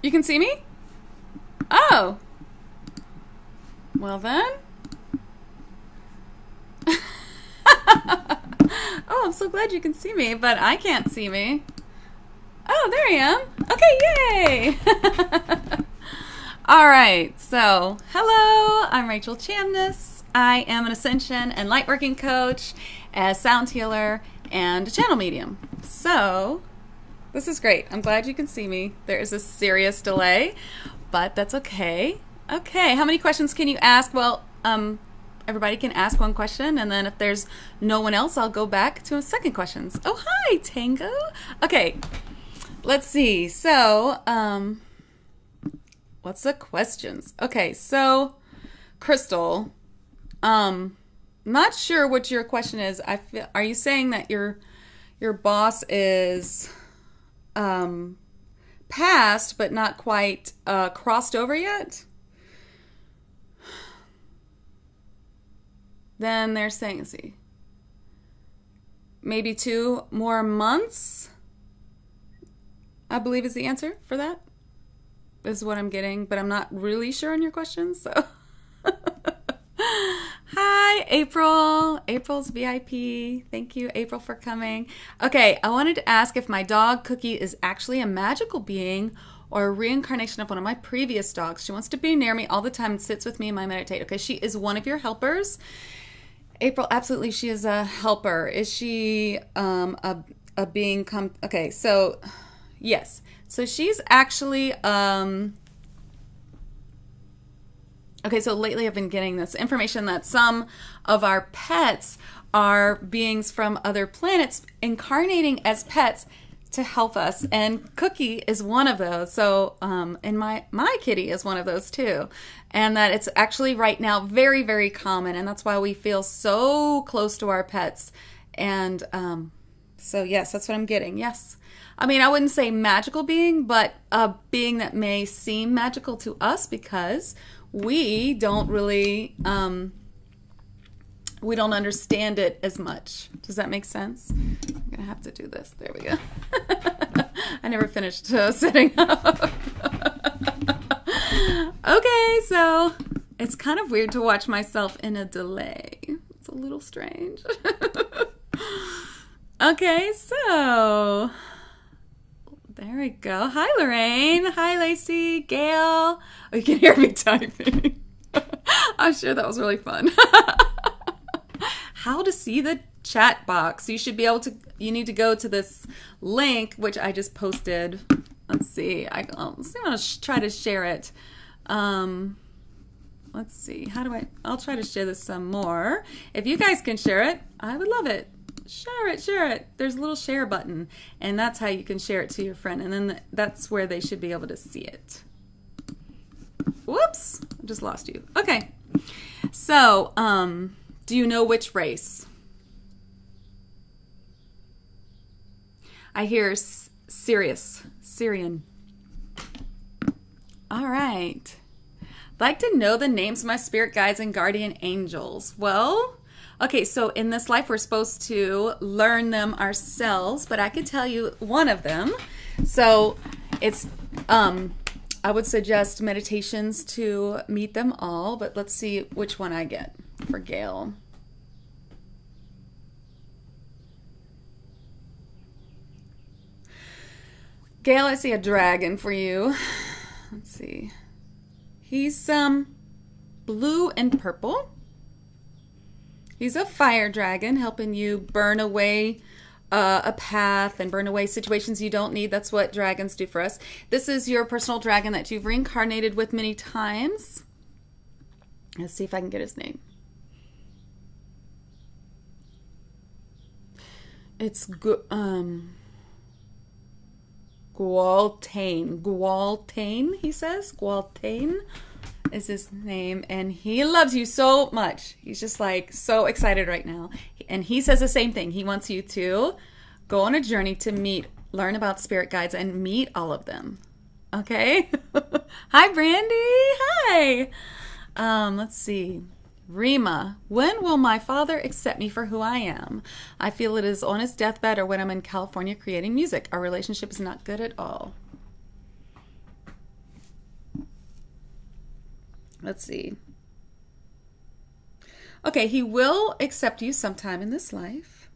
You can see me? Oh. Well then. Oh, I'm so glad you can see me, but I can't see me. Oh, there I am. Okay, yay! All right, so hello, I'm Rachel Chamness. I am an Ascension and Lightworking Coach, a sound healer, and a channel medium. So this is great. I'm glad you can see me. There is a serious delay, but that's okay. Okay, how many questions can you ask? Well, everybody can ask one question, and then if there's no one else, I'll go back to second questions. Oh, hi, Tango. Okay, let's see. So, what's the questions? Okay, so, Crystal, not sure what your question is. Are you saying that your boss is passed but not quite crossed over yet? Then they're saying, let's see, maybe 2 more months, I believe is the answer for that. This is what I'm getting, but I'm not really sure on your questions, so. Hi, April. April's VIP. Thank you, April, for coming. Okay, I wanted to ask if my dog, Cookie, is actually a magical being or a reincarnation of one of my previous dogs. She wants to be near me all the time and sits with me in my meditate. Okay, she is one of your helpers. April, absolutely, she is a helper. Is she a being okay, so yes. So she's actually okay, so lately I've been getting this information that some of our pets are beings from other planets incarnating as pets to help us, and Cookie is one of those. So and my kitty is one of those too, and that it's actually right now very, very common, and that's why we feel so close to our pets. And so yes, that's what I'm getting. Yes, I mean, I wouldn't say magical being, but a being that may seem magical to us because we don't really we don't understand it as much. Does that make sense? I'm gonna have to do this. There we go. I never finished setting up. Okay, so it's kind of weird to watch myself in a delay. It's a little strange. Okay, so there we go. Hi, Lorraine. Hi, Lacey. Gail. Oh, you can hear me typing. I'm sure that was really fun. How to see the chat box. You should be able to, you need to go to this link, which I just posted. Let's see. I'm going to try to share it. Let's see. How do I'll try to share this some more. If you guys can share it, I would love it. Share it, share it. There's a little share button, and that's how you can share it to your friend, and then that's where they should be able to see it. Whoops, I just lost you. Okay, so do you know which race? I hear Syrian. All right. I'd like to know the names of my spirit guides and guardian angels. Well, okay, so in this life we're supposed to learn them ourselves, but I could tell you one of them. So it's I would suggest meditations to meet them all, but let's see which one I get for Gail. Gail, I see a dragon for you. Let's see. He's blue and purple. He's a fire dragon helping you burn away a path and burn away situations you don't need. That's what dragons do for us. This is your personal dragon that you've reincarnated with many times. Let's see if I can get his name. It's Gualtaine. Gualtaine, he says. Gualtaine is his name, and he loves you so much. He's just like so excited right now, and he says the same thing. He wants you to go on a journey to learn about spirit guides and meet all of them. Okay. Hi, Brandy. Hi. Let's see. Rima, when will my father accept me for who I am? I feel it is on his deathbed or when I'm in California creating music. Our relationship is not good at all. Let's see. Okay, he will accept you sometime in this life.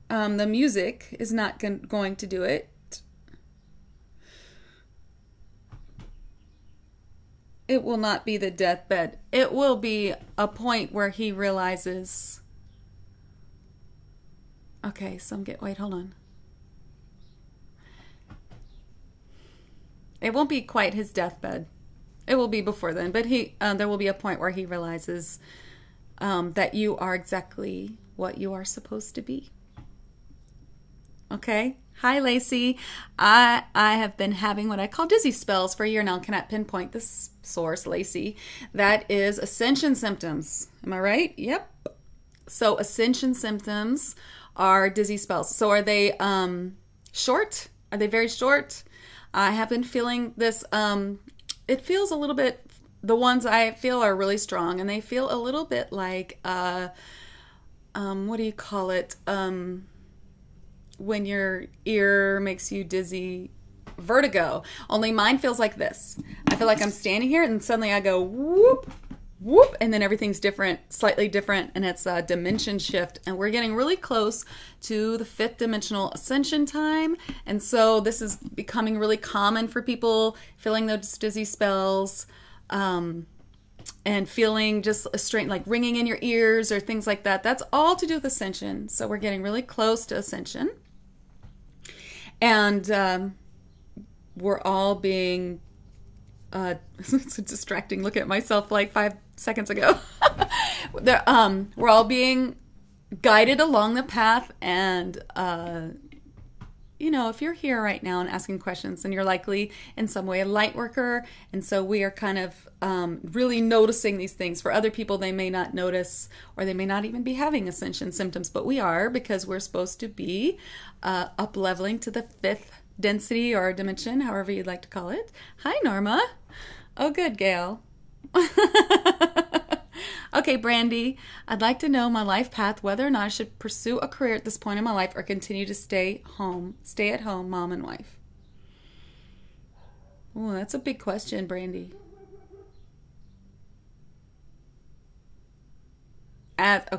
The music is not going to do it. It will not be the deathbed. It will be a point where he realizes, okay, so wait, hold on. It won't be quite his deathbed. It will be before then, but there will be a point where he realizes that you are exactly what you are supposed to be. Okay. Hi, Lacey. I have been having what I call dizzy spells for a year now. Cannot pinpoint the source, Lacey. That is ascension symptoms. Am I right? Yep. So ascension symptoms are dizzy spells. So are they short? Are they very short? I have been feeling this. It feels a little bit. The ones I feel are really strong, and they feel a little bit like what do you call it? When your ear makes you dizzy, vertigo. Only mine feels like this. I feel like I'm standing here and suddenly I go whoop, whoop, and then everything's different, slightly different, and it's a dimension shift. And we're getting really close to the 5th dimensional ascension time. And so this is becoming really common for people feeling those dizzy spells, and feeling just a strain, like ringing in your ears or things like that. That's all to do with ascension. So we're getting really close to ascension. And we're all being, it's distracting looking at myself like 5 seconds ago. We're all being guided along the path. And, you know, if you're here right now and asking questions, then you're likely in some way a light worker. And so we are kind of really noticing these things. For other people, they may not notice, or they may not even be having ascension symptoms, but we are, because we're supposed to be up-leveling to the 5th density or dimension, however you'd like to call it. Hi, Norma. Oh, good, Gail. Okay, Brandy, I'd like to know my life path, whether or not I should pursue a career at this point in my life or continue to stay at home, mom and wife. Oh, that's a big question, Brandy.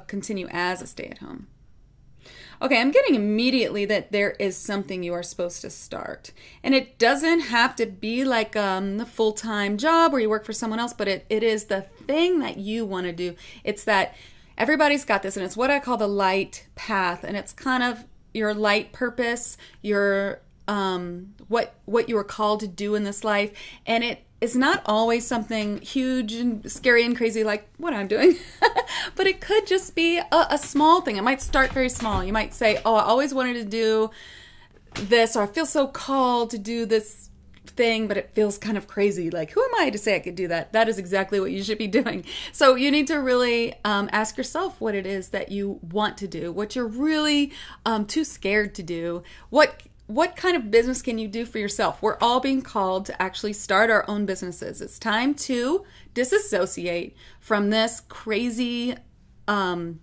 Continue as a stay-at-home. Okay, I'm getting immediately that there is something you are supposed to start. And it doesn't have to be like a full-time job where you work for someone else, but it is the thing that you want to do. It's that everybody's got this, and it's what I call the light path. And it's kind of your light purpose, your what you are called to do in this life. And it's not always something huge and scary and crazy like what I'm doing, but it could just be a small thing. It might start very small. You might say, oh, I always wanted to do this, or I feel so called to do this thing, but it feels kind of crazy. Like, who am I to say I could do that? That is exactly what you should be doing. So you need to really ask yourself what it is that you want to do, what you're really too scared to do, what kind of business can you do for yourself? We're all being called to actually start our own businesses. It's time to disassociate from this crazy life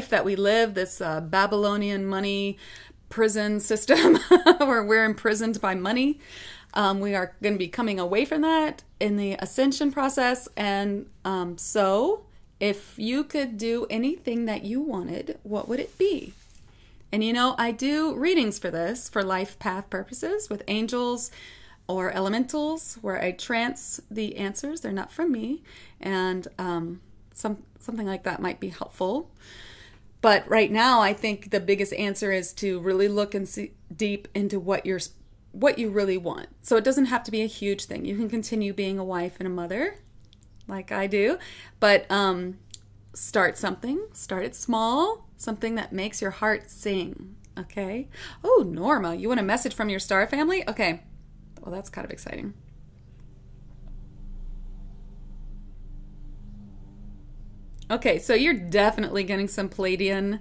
that we live, this Babylonian money prison system where we're imprisoned by money. We are going to be coming away from that in the ascension process. And so if you could do anything that you wanted, what would it be? And you know, I do readings for this, for life path purposes, with angels or elementals, where I trance the answers. They're not from me. And something like that might be helpful. But right now, I think the biggest answer is to really look and see deep into what you really want. So it doesn't have to be a huge thing. You can continue being a wife and a mother, like I do. But start something. Start it small. Something that makes your heart sing, okay? Oh, Norma, you want a message from your star family? Okay, well, that's kind of exciting. Okay, so you're definitely getting some Pleiadian.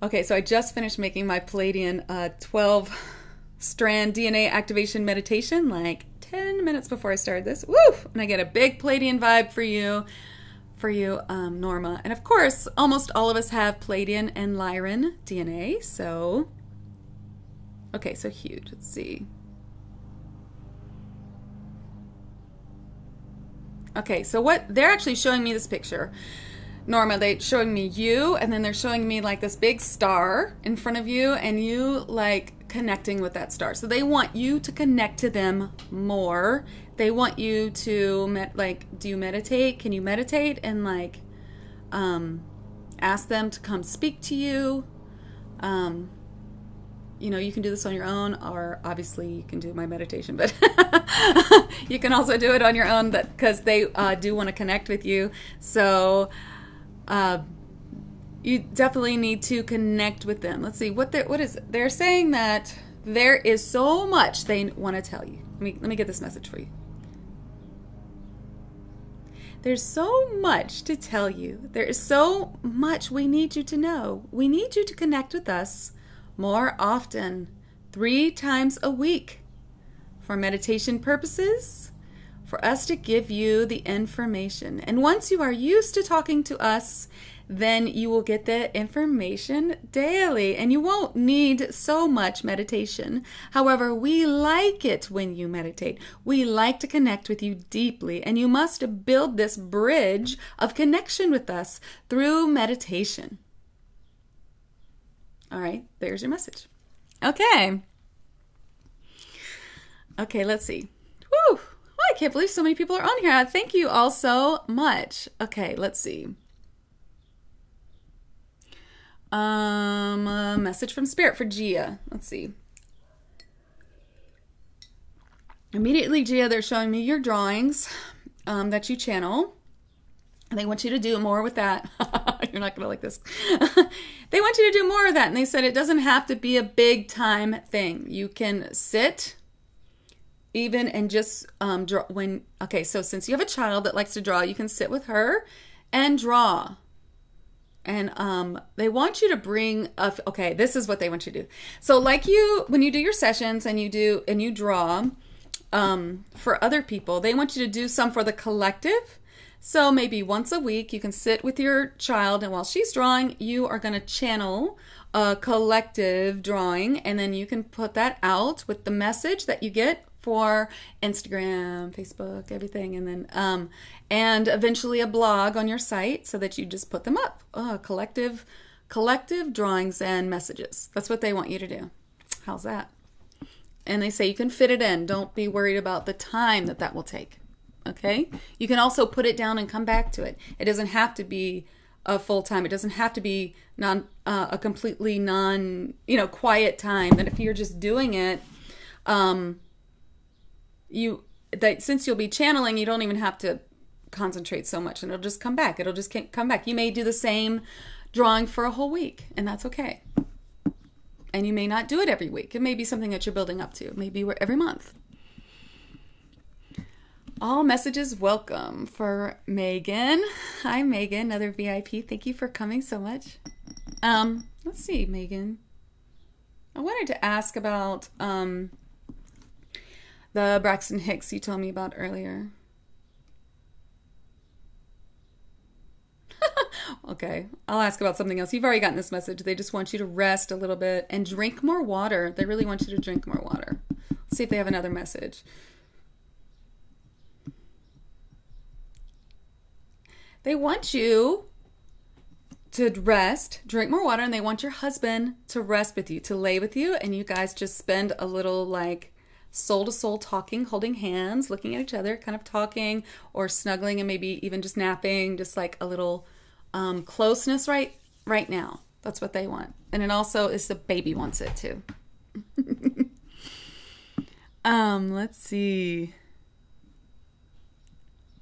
Okay, so I just finished making my Pleiadian 12-strand DNA activation meditation like 10 minutes before I started this. Woo! And I get a big Pleiadian vibe for you, Norma. And of course, almost all of us have Pleiadian and Lyran DNA. So, okay, so huge. Let's see. Okay, so what they're actually showing me this picture. Norma, they're showing me you, and then they're showing me like this big star in front of you, and you like connecting with that star. So they want you to connect to them more. They want you to do you meditate? Can you meditate and like ask them to come speak to you? You know, you can do this on your own, or obviously you can do my meditation, but you can also do it on your own because they do want to connect with you. So you definitely need to connect with them. Let's see, what is it? They're saying that there is so much they want to tell you. Let me get this message for you. There's so much to tell you. There is so much we need you to know. We need you to connect with us more often, 3 times a week, for meditation purposes, for us to give you the information. And once you are used to talking to us, then you will get the information daily, and you won't need so much meditation. However, we like it when you meditate. We like to connect with you deeply, and you must build this bridge of connection with us through meditation. All right, there's your message. Okay. Okay, let's see. Woo! Well, I can't believe so many people are on here. Thank you all so much. Okay, let's see. A message from Spirit for Gia. Let's see. Immediately, Gia, they're showing me your drawings that you channel. And they want you to do more with that. You're not going to like this. They want you to do more of that. And they said it doesn't have to be a big time thing. You can sit even and just draw when, okay, so since you have a child that likes to draw, you can sit with her and draw. And they want you to bring okay, this is what they want you to do. So like when you do your sessions and you draw for other people, they want you to do some for the collective. So maybe once a week you can sit with your child, and while she's drawing, you are going to channel a collective drawing, and then you can put that out with the message that you get for Instagram, Facebook, everything, and then and eventually a blog on your site so that you just put them up. Collective drawings and messages. That's what they want you to do. How's that? And they say you can fit it in. Don't be worried about the time that will take. Okay? You can also put it down and come back to it. It doesn't have to be a full time. It doesn't have to be a completely quiet time. That if you're just doing it, since you'll be channeling, you don't even have to concentrate so much, and it'll just come back. It'll just come back. You may do the same drawing for a whole week, and that's okay. And you may not do it every week. It may be something that you're building up to. Maybe every month. All messages welcome for Megan. Hi, Megan, another VIP. Thank you for coming so much. Let's see, Megan. I wanted to ask about the Braxton Hicks you told me about earlier. Okay, I'll ask about something else. You've already gotten this message. They just want you to rest a little bit and drink more water. They really want you to drink more water. Let's see if they have another message. They want you to rest, drink more water, and they want your husband to rest with you, to lay with you, and you guys just spend a little like soul to soul talking, holding hands, looking at each other, kind of talking or snuggling, and maybe even just napping, just like a little closeness right now. That's what they want. And it also is the baby wants it too. Let's see.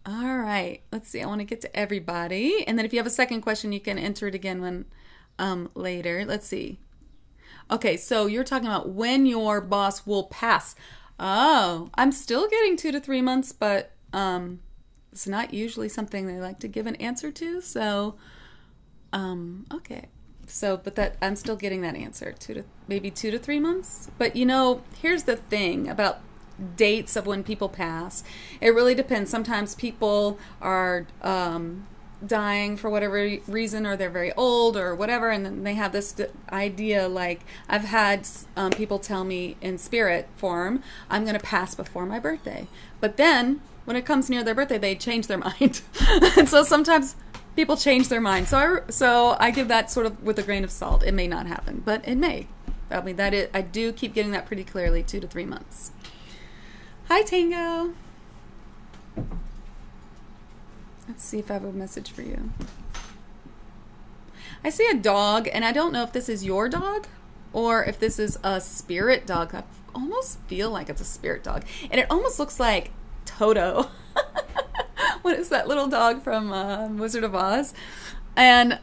All right, let's see. I want to get to everybody. And then if you have a second question, you can enter it again when later. Let's see. Okay, so you're talking about when your boss will pass. Oh, I'm still getting 2 to 3 months, but it's not usually something they like to give an answer to. So, okay. So, but that I'm still getting that answer, maybe 2 to 3 months. But here's the thing about dates of when people pass. It really depends. Sometimes people are dying for whatever reason, or they're very old or whatever, and then they have this idea, like I've had people tell me in spirit form, I'm going to pass before my birthday. But then when it comes near their birthday, they change their mind. And so sometimes people change their mind. So I give that sort of with a grain of salt. It may not happen, but it may. I mean, I do keep getting that pretty clearly, 2 to 3 months. Hi, Tango. Let's see if I have a message for you. I see a dog, and I don't know if this is your dog or if this is a spirit dog. I almost feel like it's a spirit dog. And it almost looks like Toto. What is that little dog from Wizard of Oz? And,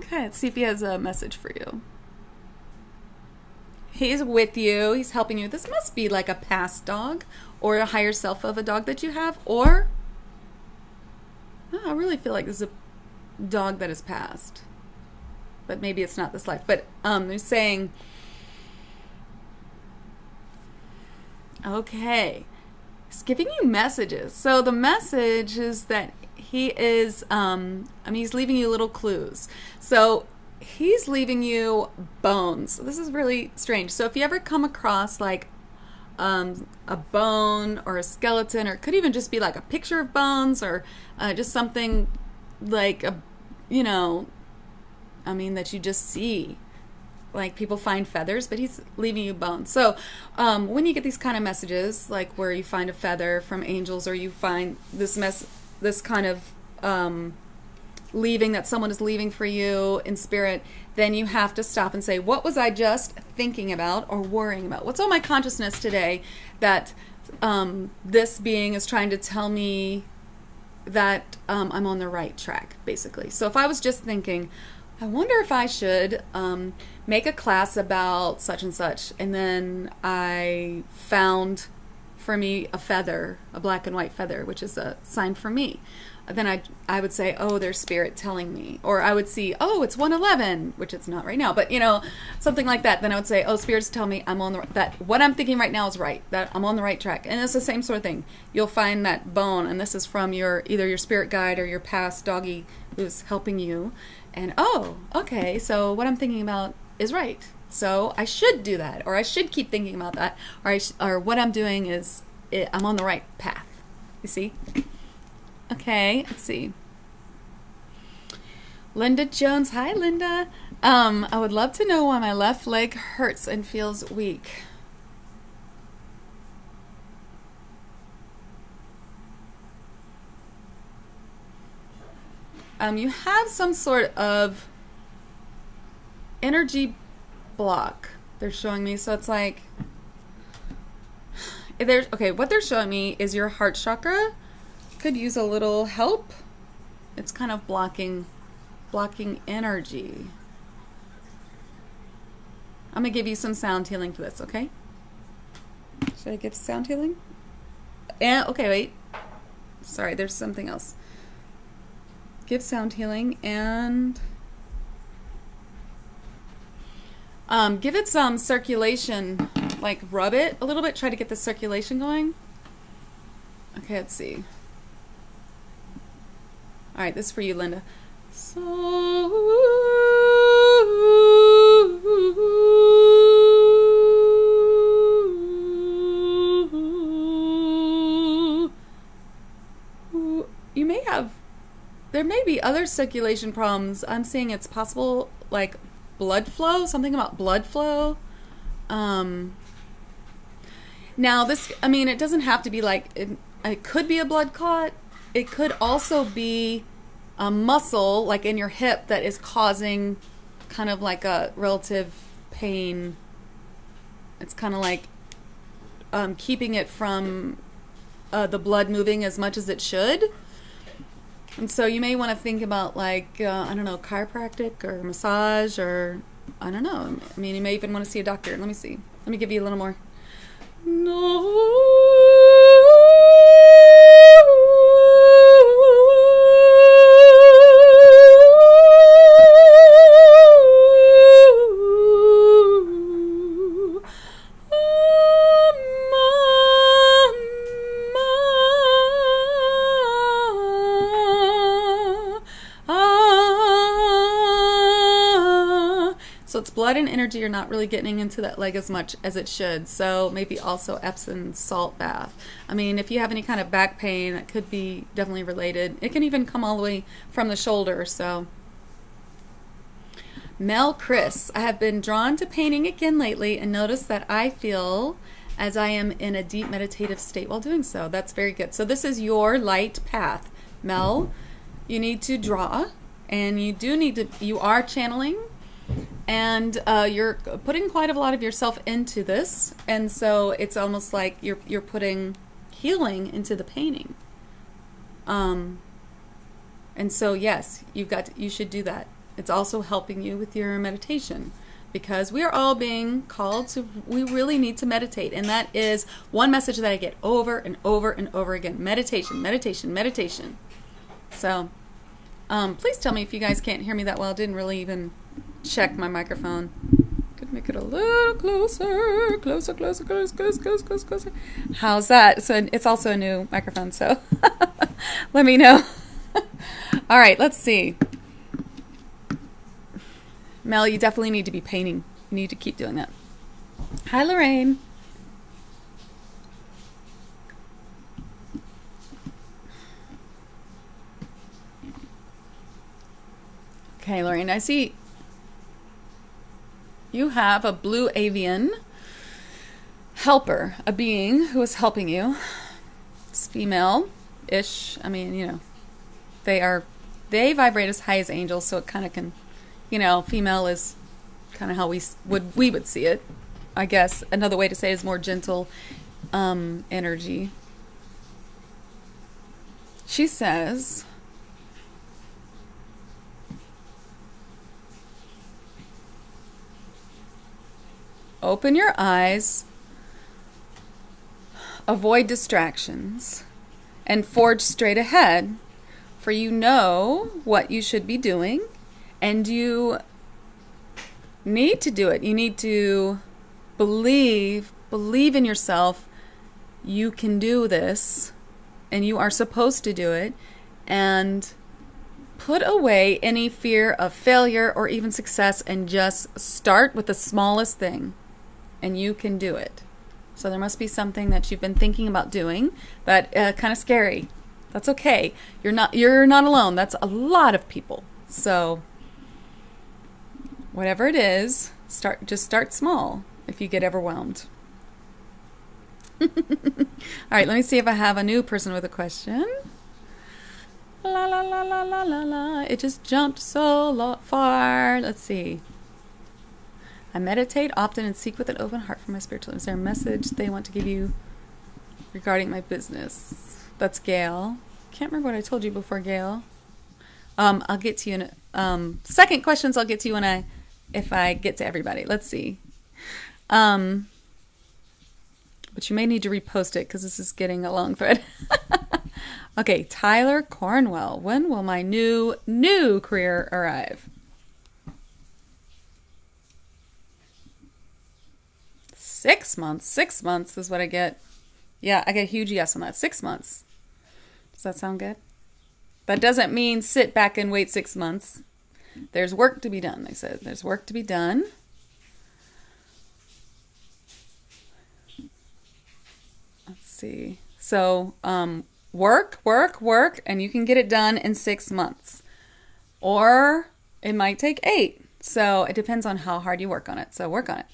okay, let's see if he has a message for you. He's with you. He's helping you. This must be like a past dog or a higher self of a dog that you have. Or, oh, I really feel like this is a dog that is past. But maybe it's not this life. But they're saying, okay, he's giving you messages. So the message is that he is, he's leaving you little clues. So he's leaving you bones. This is really strange. So if you ever come across like a bone or a skeleton, or it could even just be like a picture of bones, or just something like that you just see. Like people find feathers, but he's leaving you bones. So when you get these kind of messages, like where you find a feather from angels, or you find this kind of leaving, that someone is leaving for you in spirit, then you have to stop and say, what was I just thinking about or worrying about? What's on my consciousness today that this being is trying to tell me that I'm on the right track, basically. So if I was just thinking, I wonder if I should make a class about such and such, and then I found for me a feather, a black and white feather, which is a sign for me. Then I would say, oh, there's spirit telling me. Or I would see, oh, it's 111, which it's not right now, but something like that. Then I would say, oh, spirits tell me I'm on that what I'm thinking right now is right, that I'm on the right track. And it's the same sort of thing. You'll find that bone, and this is from either your spirit guide or your past doggy who's helping you. And oh, okay, so what I'm thinking about is right. So I should do that, or I should keep thinking about that, or what I'm doing is I'm on the right path. You see? Okay, let's see. Linda Jones. Hi, Linda. I would love to know why my left leg hurts and feels weak. You have some sort of energy block, they're showing me. So it's like, what they're showing me is your heart chakra could use a little help. It's kind of blocking energy. I'm gonna give you some sound healing for this, okay? Should I give sound healing? And okay, wait. Sorry, there's something else. Give sound healing and give it some circulation. Like rub it a little bit. Try to get the circulation going. Okay, let's see. All right, this is for you, Linda. So you may have, there may be other circulation problems. I'm seeing it's possible, like blood flow, something about blood flow. Now this, I mean, it doesn't have to be like, it could be a blood clot. It could also be a muscle, like in your hip, that is causing kind of like a relative pain. It's kind of like keeping it from the blood moving as much as it should. And so you may want to think about like, I don't know, chiropractic or massage, or I don't know. I mean, you may even want to see a doctor. Let me see. Let me give you a little more. No. blood and energy are not really getting into that leg as much as it should. So maybe also Epsom salt bath. I mean, if you have any kind of back pain, that could be definitely related. It can even come all the way from the shoulder. So Mel Chris, I have been drawn to painting again lately and noticed that I feel as I am in a deep meditative state while doing so. That's very good. So this is your light path. Mel, you need to draw, and you do need to, you are channeling, and you're putting quite a lot of yourself into this, and so it's almost like you're putting healing into the painting. And so yes, you should do that. It's also helping you with your meditation, because we are all being called to, we really need to meditate. And that is one message that I get over and over and over again. Meditation, meditation, meditation. So please tell me if you guys can't hear me that well. I didn't really even check my microphone. Could make it a little closer, closer, closer, closer, closer, closer, closer, closer. How's that? So it's also a new microphone, so let me know. All right, let's see. Mel, you definitely need to be painting. You need to keep doing that. Hi, Lorraine. Okay, Lorraine, I see you have a blue avian helper, a being who is helping you. It's female-ish. I mean, you know, they vibrate as high as angels, so it kind of can, you know, female is kind of how we would see it. I guess another way to say it is more gentle energy. She says, open your eyes, avoid distractions, and forge straight ahead, for you know what you should be doing. And you need to do it. You need to believe in yourself. You can do this, and you are supposed to do it. And put away any fear of failure or even success, and just start with the smallest thing, and you can do it. So there must be something that you've been thinking about doing that kind of scary. That's okay. You're not alone. That's a lot of people. So whatever it is, just start small if you get overwhelmed. All right, let me see if I have a new person with a question. La la la la la la la. It just jumped so far. Let's see. I meditate often and seek with an open heart for my spiritual. Is there a message they want to give you regarding my business? That's Gail. Can't remember what I told you before, Gail. I'll get to you in second questions. I'll get to you if I get to everybody. Let's see. But you may need to repost it because this is getting a long thread. Okay, Tyler Cornwell. When will my new career arrive? 6 months. 6 months is what I get. Yeah, I get a huge yes on that. 6 months. Does that sound good? That doesn't mean sit back and wait 6 months. There's work to be done, they said. There's work to be done. Let's see. So, work, and you can get it done in 6 months. Or it might take 8. So it depends on how hard you work on it. So work on it.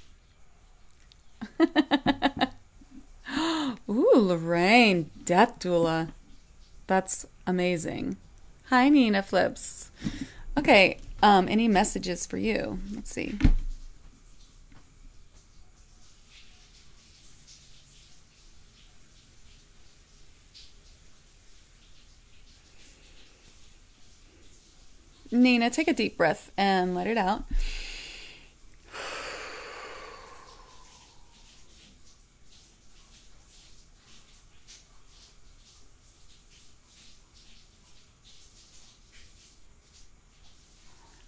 Ooh, Lorraine, Death Doula. That's amazing. Hi, Nina Flips. Okay, any messages for you? Let's see. Nina, take a deep breath and let it out.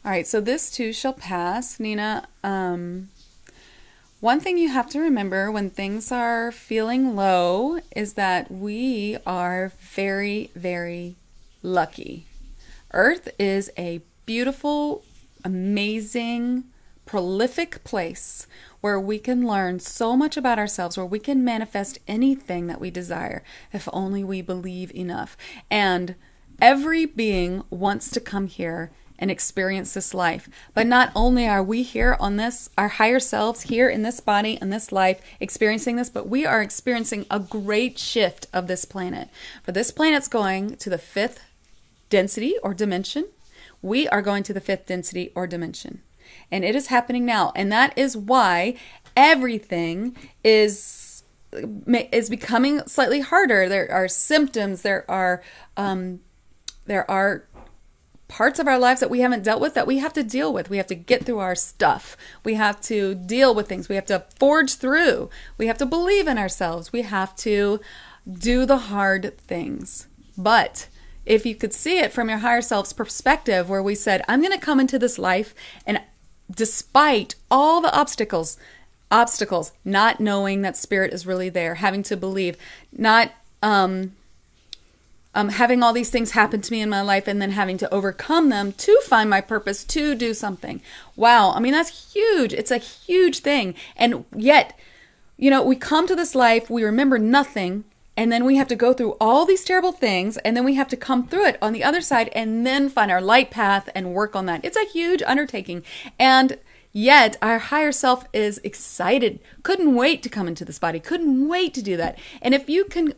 All right, so this too shall pass, Nina. One thing you have to remember when things are feeling low is that we are very, very lucky. Earth is a beautiful, amazing, prolific place where we can learn so much about ourselves, where we can manifest anything that we desire if only we believe enough. And every being wants to come here and experience this life. But not only are we here on this, our higher selves here in this body, in this life, experiencing this, but we are experiencing a great shift of this planet. For this planet's going to the 5th density or dimension. We are going to the 5th density or dimension. And it is happening now. And that is why everything is becoming slightly harder. There are symptoms. There are parts of our lives that we haven't dealt with that we have to deal with. We have to get through our stuff. We have to deal with things. We have to forge through. We have to believe in ourselves. We have to do the hard things. But if you could see it from your higher self's perspective, where we said, I'm going to come into this life, and despite all the obstacles, not knowing that spirit is really there, having to believe, not having all these things happen to me in my life, and then having to overcome them to find my purpose, to do something. Wow. I mean, that's huge. It's a huge thing. And yet, we come to this life, we remember nothing, and then we have to go through all these terrible things, and then we have to come through it on the other side and then find our light path and work on that. It's a huge undertaking. And yet our higher self is excited, couldn't wait to come into this body, couldn't wait to do that. And if you can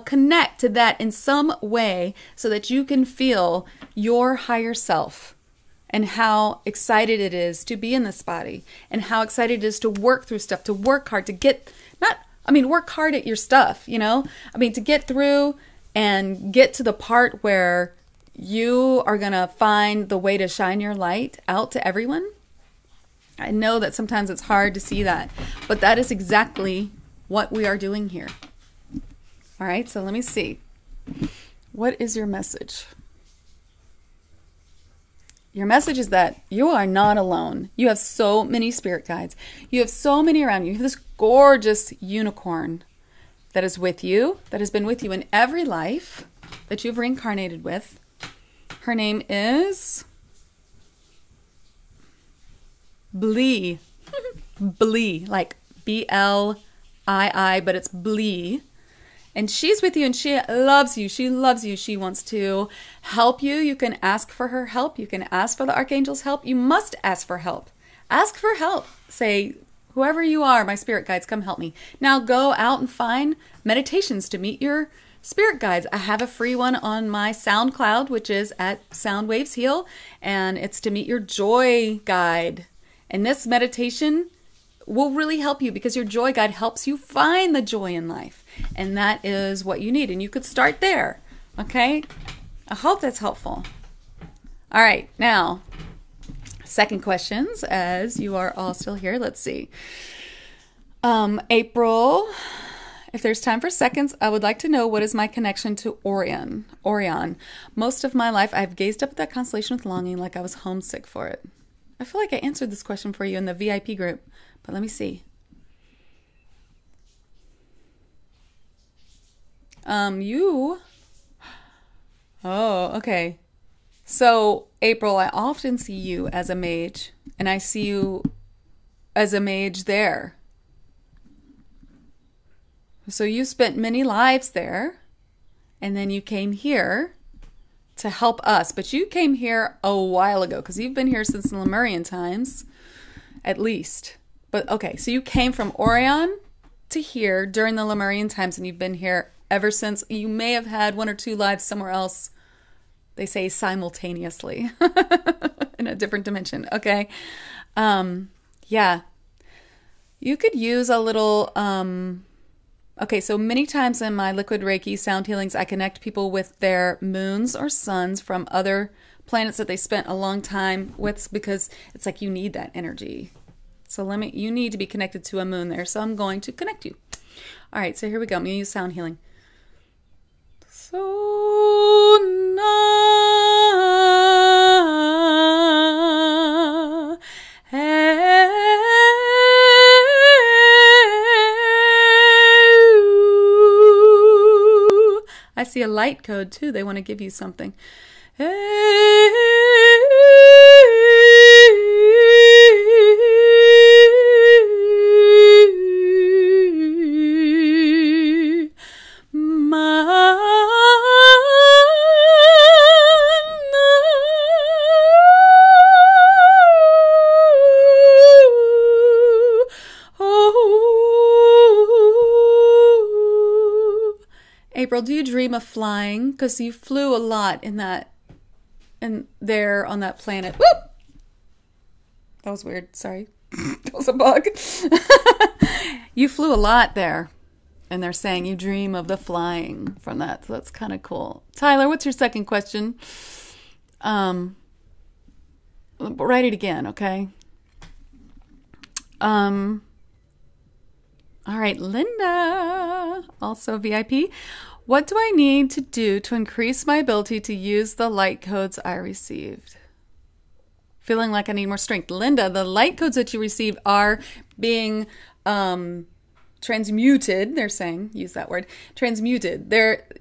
connect to that in some way so that you can feel your higher self and how excited it is to be in this body and how excited it is to work through stuff, to work hard, to get, work hard at your stuff, to get through and get to the part where you are going to find the way to shine your light out to everyone. I know that sometimes it's hard to see that, but that is exactly what we are doing here. All right, so let me see. What is your message? Your message is that you are not alone. You have so many spirit guides. You have so many around you. You have this gorgeous unicorn that is with you, that has been with you in every life that you've reincarnated with. Her name is Blee. Blee, like B-L-I-I, but it's Blee. And she's with you, and she loves you. She loves you. She wants to help you. You can ask for her help. You can ask for the archangel's help. You must ask for help. Ask for help. Say, whoever you are, my spirit guides, come help me. Now go out and find meditations to meet your spirit guides. I have a free one on my SoundCloud, which is at Sound Waves Heal, and it's to meet your joy guide. And this meditation will really help you because your joy guide helps you find the joy in life. And that is what you need. And you could start there. Okay? I hope that's helpful. All right. Now, second questions, as you are all still here. Let's see. April, if there's time for seconds, I would like to know, what is my connection to Orion? Most of my life, I've gazed up at that constellation with longing, like I was homesick for it. I feel like I answered this question for you in the VIP group, but let me see. Oh, okay. So, April, I often see you as a mage, and I see you as a mage there. So you spent many lives there, and then you came here to help us. But you came here a while ago, because you've been here since the Lemurian times, at least. But, okay, so you came from Orion to here during the Lemurian times, and you've been here ever since. You may have had one or two lives somewhere else. They say simultaneously in a different dimension. Okay. Yeah. You could use a little, okay, so many times in my Liquid Reiki Sound Healings, I connect people with their moons or suns from other planets that they spent a long time with, because it's like you need that energy. So you need to be connected to a moon there. So I'm going to connect you. All right, so here we go. I'm going to use sound healing. So na I see a light code too. They want to give you something. Carol, do you dream of flying? Because you flew a lot in there on that planet. Whoop! That was weird. Sorry. That was a bug. You flew a lot there. And they're saying you dream of the flying from that. So that's kind of cool. Tyler, what's your second question? Write it again, okay? All right, Linda, also VIP. What do I need to do to increase my ability to use the light codes I received? Feeling like I need more strength. Linda, the light codes that you received are being transmuted. They're saying, use that word, transmuted.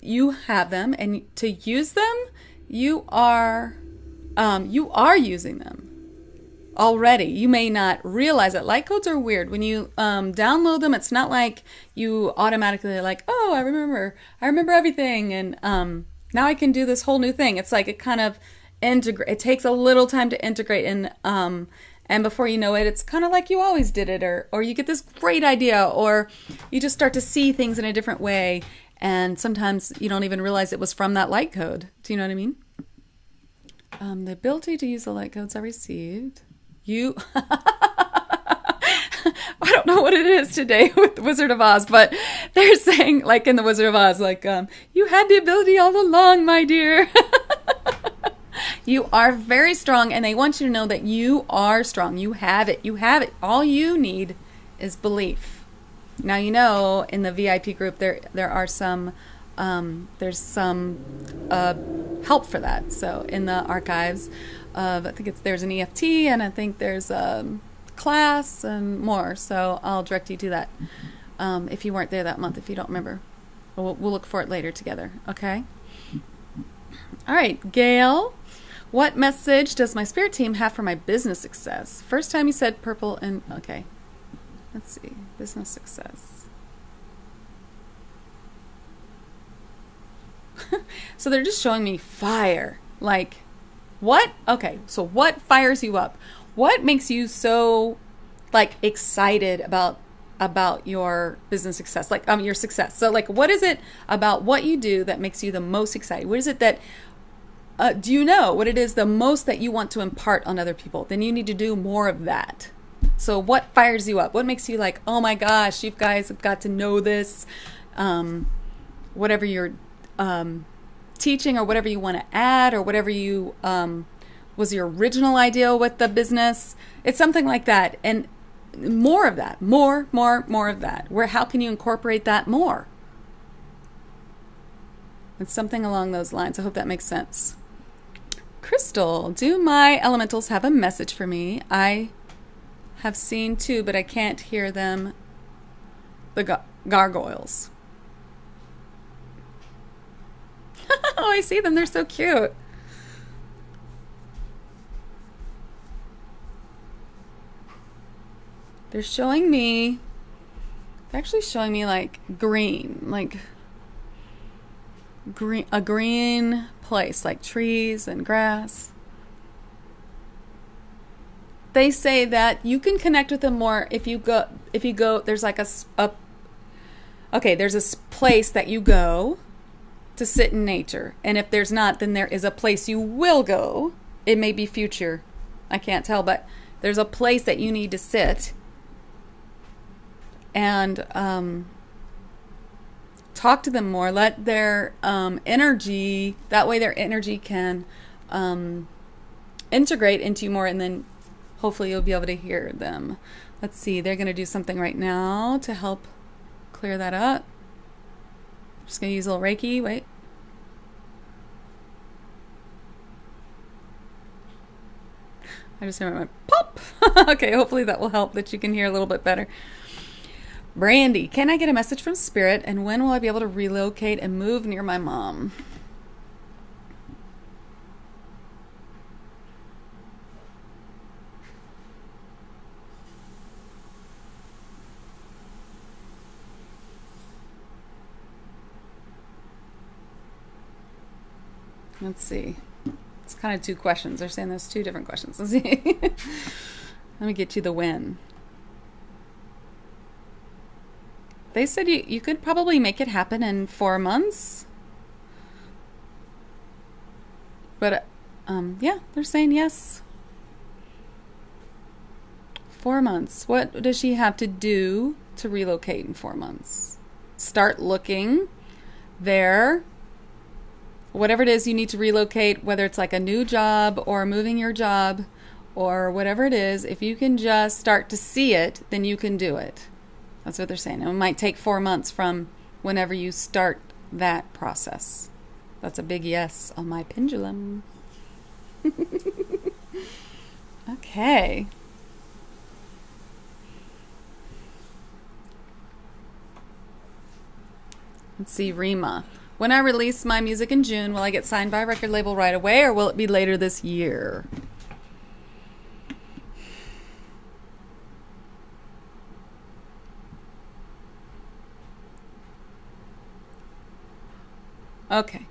You have them, and to use them, you are using them already. You may not realize it. Light codes are weird. When you download them, it's not like you automatically are like, oh, I remember everything, and now I can do this whole new thing. It's like it kind of it takes a little time to integrate, and before you know it, it's kind of like you always did it, or you get this great idea, or you just start to see things in a different way, and sometimes you don't even realize it was from that light code. Do you know what I mean? The ability to use the light codes I received. I don't know what it is today with the Wizard of Oz, but they're saying, like in the Wizard of Oz, like, you had the ability all along, my dear. You are very strong, and they want you to know that you are strong. You have it. You have it. All you need is belief. Now, you know, in the VIP group, there are some, there's some help for that. So in the archives, I think there's an EFT, and I think there's a class and more. So I'll direct you to that if you weren't there that month, if you don't remember. We'll look for it later together, okay? All right, Gail. What message does my spirit team have for my business success? First time you said purple and... Okay. Let's see. Business success. So they're just showing me fire. Like, what? Okay, so what fires you up? What makes you so, like, excited about your business success? Like, your success. So, like, what is it about what you do that makes you the most excited? What is it that... do you know what it is the most that you want to impart on other people? Then you need to do more of that. So what fires you up? What makes you like, oh my gosh, you guys have got to know this. Whatever you're teaching, or whatever you want to add, or whatever you was your original idea with the business. It's something like that. And more of that. More of that. How can you incorporate that more? It's something along those lines. I hope that makes sense. Crystal, do my elementals have a message for me? I have seen two, but I can't hear them. The gargoyles. Oh, I see them. They're so cute. They're actually showing me like green, like a green place, like trees and grass. They say that you can connect with them more if you go, there's like there's a place that you go to sit in nature. And if there's not, then there is a place you will go. It may be future. I can't tell, but there's a place that you need to sit and talk to them more. Let their energy, that way their energy can integrate into you more, and then hopefully you'll be able to hear them. Let's see, they're going to do something right now to help clear that up. Just going to use a little Reiki. Wait. I just heard it went pop. Okay, hopefully that will help, that you can hear a little bit better. Brandy, can I get a message from Spirit, and when will I be able to relocate and move near my mom? Let's see. It's kind of two questions. They're saying there's two different questions. Let's see. Let me get you the when. They said you could probably make it happen in 4 months. But yeah, they're saying yes. 4 months. What does she have to do to relocate in 4 months? Start looking there. Whatever it is you need to relocate, whether it's like a new job or moving your job or whatever it is, if you can just start to see it, then you can do it. That's what they're saying. It might take 4 months from whenever you start that process. That's a big yes on my pendulum. Okay. Let's see, Rima. When I release my music in June, will I get signed by a record label right away, or will it be later this year? Okay.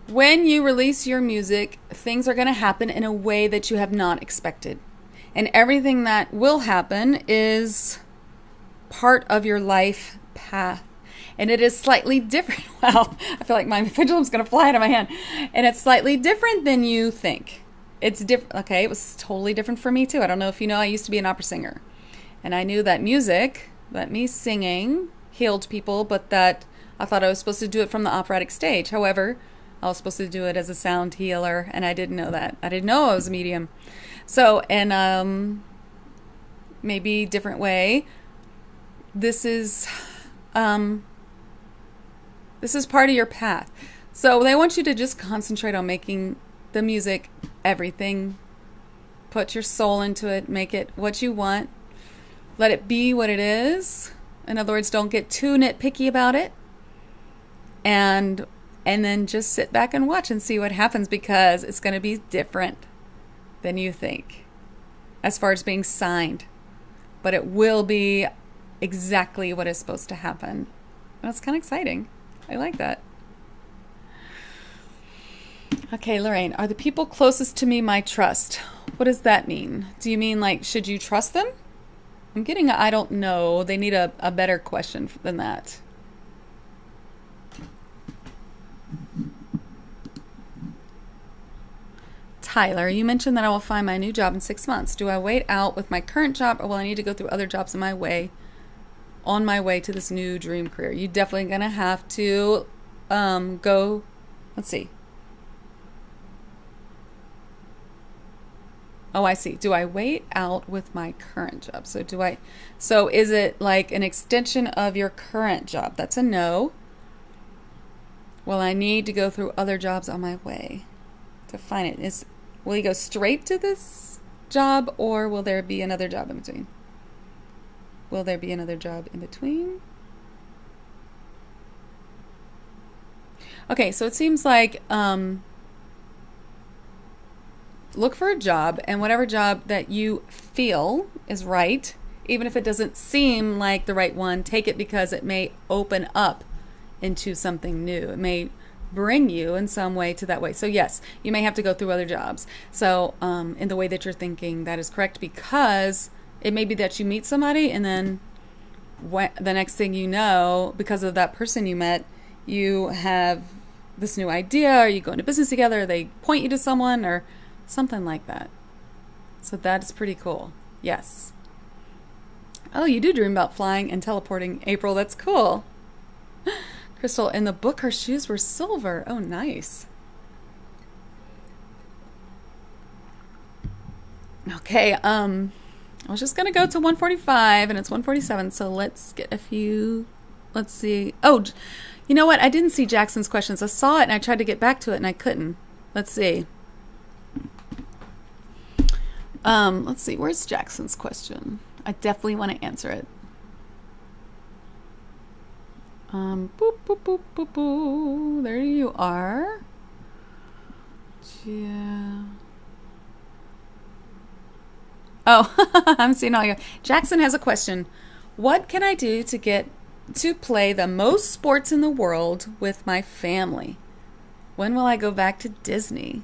When you release your music, things are going to happen in a way that you have not expected. And everything that will happen is part of your life path. And it is slightly different. Wow, I feel like my pendulum's going to fly out of my hand. And it's slightly different than you think. It's different. Okay, it was totally different for me too. I don't know if you know, I used to be an opera singer. And I knew that music, that me singing, healed people, but that I thought I was supposed to do it from the operatic stage. However, I was supposed to do it as a sound healer, and I didn't know that. I didn't know I was a medium. So, and maybe different way. This is part of your path. So they want you to just concentrate on making the music everything. Put your soul into it. Make it what you want. Let it be what it is. In other words, don't get too nitpicky about it. And then just sit back and watch and see what happens, because it's going to be different than you think as far as being signed. But it will be exactly what is supposed to happen. That's kind of exciting. I like that. Okay, Lorraine, are the people closest to me my trust? What does that mean? Do you mean like, should you trust them? I'm getting a I don't know. They need a better question than that. Tyler, you mentioned that I will find my new job in 6 months. Do I wait out with my current job, or will I need to go through other jobs on my way to this new dream career? You're definitely going to have to go, let's see. Oh, I see. Do I wait out with my current job? So is it like an extension of your current job? That's a no. Will I need to go through other jobs on my way to find it? Will you go straight to this job, or will there be another job in between? Will there be another job in between? Okay, so it seems like look for a job, and whatever job that you feel is right, even if it doesn't seem like the right one, take it, because it may open up into something new. It may bring you in some way to that way. So yes, you may have to go through other jobs. So in the way that you're thinking, that is correct, because it may be that you meet somebody, and then the next thing you know, because of that person you met, you have this new idea, or you go into business together, or they point you to someone, or something like that. So that's pretty cool. Yes. Oh, you do dream about flying and teleporting, April. That's cool. Crystal, in the book, her shoes were silver. Oh, nice. Okay, I was just going to go to 145, and it's 147, so let's get a few, let's see. Oh, you know what? I didn't see Jackson's questions. I saw it, and I tried to get back to it, and I couldn't. Let's see. Let's see. Where's Jackson's question? I definitely want to answer it. Boop, boop, boop, boop, boop. There you are. Yeah. Oh, I'm seeing all you. Jackson has a question. What can I do to get to play the most sports in the world with my family? When will I go back to Disney?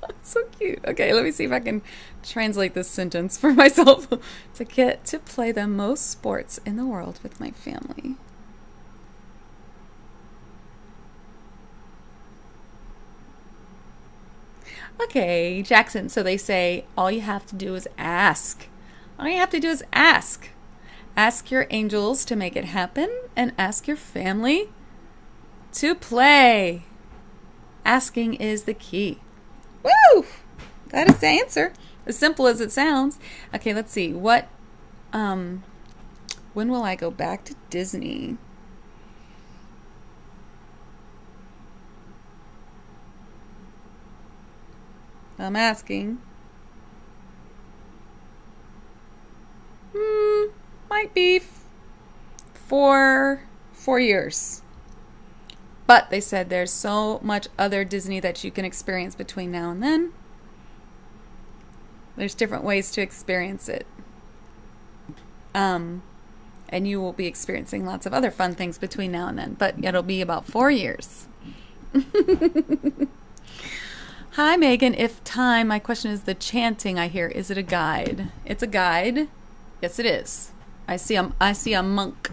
That's so cute. Okay, let me see if I can translate this sentence for myself. To get to play the most sports in the world with my family. Okay, Jackson. So they say all you have to do is ask. All you have to do is ask. Ask your angels to make it happen and ask your family to play. Asking is the key. Woo! That is the answer. As simple as it sounds. Okay, let's see. When will I go back to Disney? I'm asking. Might be 4 years. But they said there's so much other Disney that you can experience between now and then. There's different ways to experience it. And you will be experiencing lots of other fun things between now and then. But it'll be about 4 years. Hi, Megan. If time, my question is the chanting I hear. Is it a guide? It's a guide. Yes, it is. I see a monk.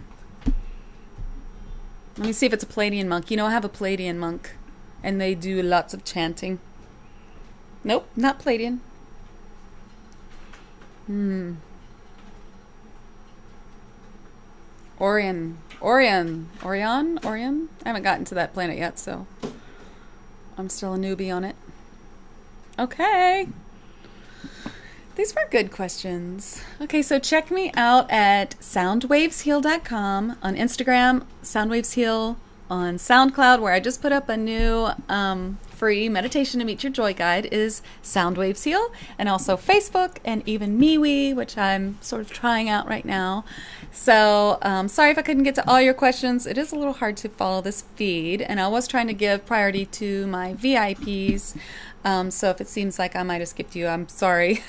Let me see if it's a Palladian monk. You know, I have a Palladian monk, and they do lots of chanting. Nope, not Palladian. Orion. I haven't gotten to that planet yet, so I'm still a newbie on it. Okay. These were good questions. Okay, so check me out at soundwavesheal.com, on Instagram, soundwavesheal, on SoundCloud, where I just put up a new free meditation to meet your joy guide, is Soundwavesheal, and also Facebook and even MeWe, which I'm sort of trying out right now. So sorry if I couldn't get to all your questions. It is a little hard to follow this feed, and I was trying to give priority to my VIPs. So if it seems like I might have skipped you, I'm sorry.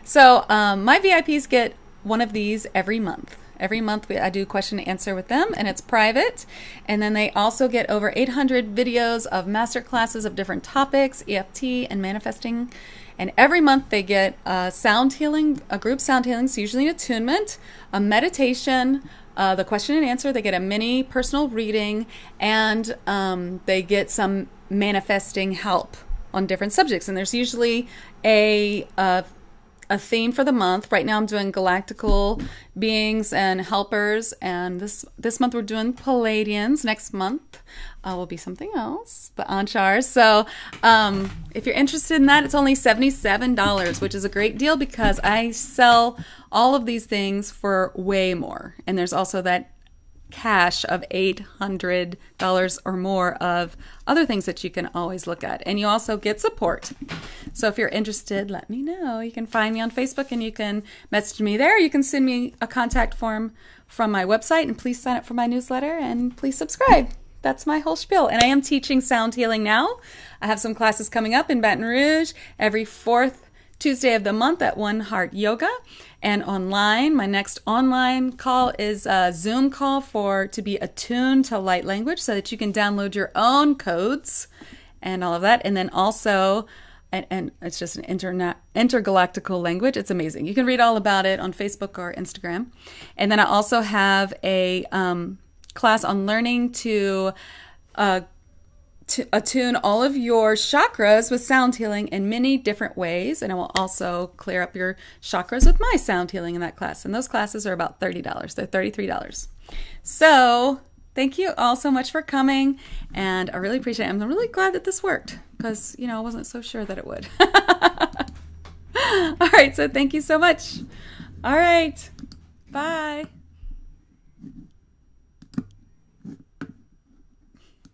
So my VIPs get one of these every month. Every month I do question and answer with them, and it's private. And then they also get over 800 videos of master classes of different topics, EFT and manifesting. And every month they get sound healing, a group sound healing, so usually an attunement, a meditation, the question and answer. They get a mini personal reading, and they get some manifesting help on different subjects. And there's usually a theme for the month. Right now I'm doing galactical beings and helpers, and this month we're doing Palladians. Next month will be something else, the Anchars. So if you're interested in that, it's only $77, which is a great deal because I sell all of these for way more. And there's also that cache of $800 or more of other things that you can always look at. And you also get support. So if you're interested, let me know. You can find me on Facebook and you can message me there. You can send me a contact form from my website, and please sign up for my newsletter and please subscribe. That's my whole spiel. And I am teaching sound healing now. I have some classes coming up in Baton Rouge every 4th Tuesday of the month at One Heart Yoga. And online, my next online call is a Zoom call to be attuned to light language, so that you can download your own codes and all of that. And then also, and it's just an intergalactical language. It's amazing. You can read all about it on Facebook or Instagram. And then I also have a class on learning to attune all of your chakras with sound healing in many different ways. And I will also clear up your chakras with my sound healing in that class. And those classes are about $30. They're $33. So thank you all so much for coming. And I really appreciate it. I'm really glad that this worked because, I wasn't so sure that it would. All right. So thank you so much. All right. Bye.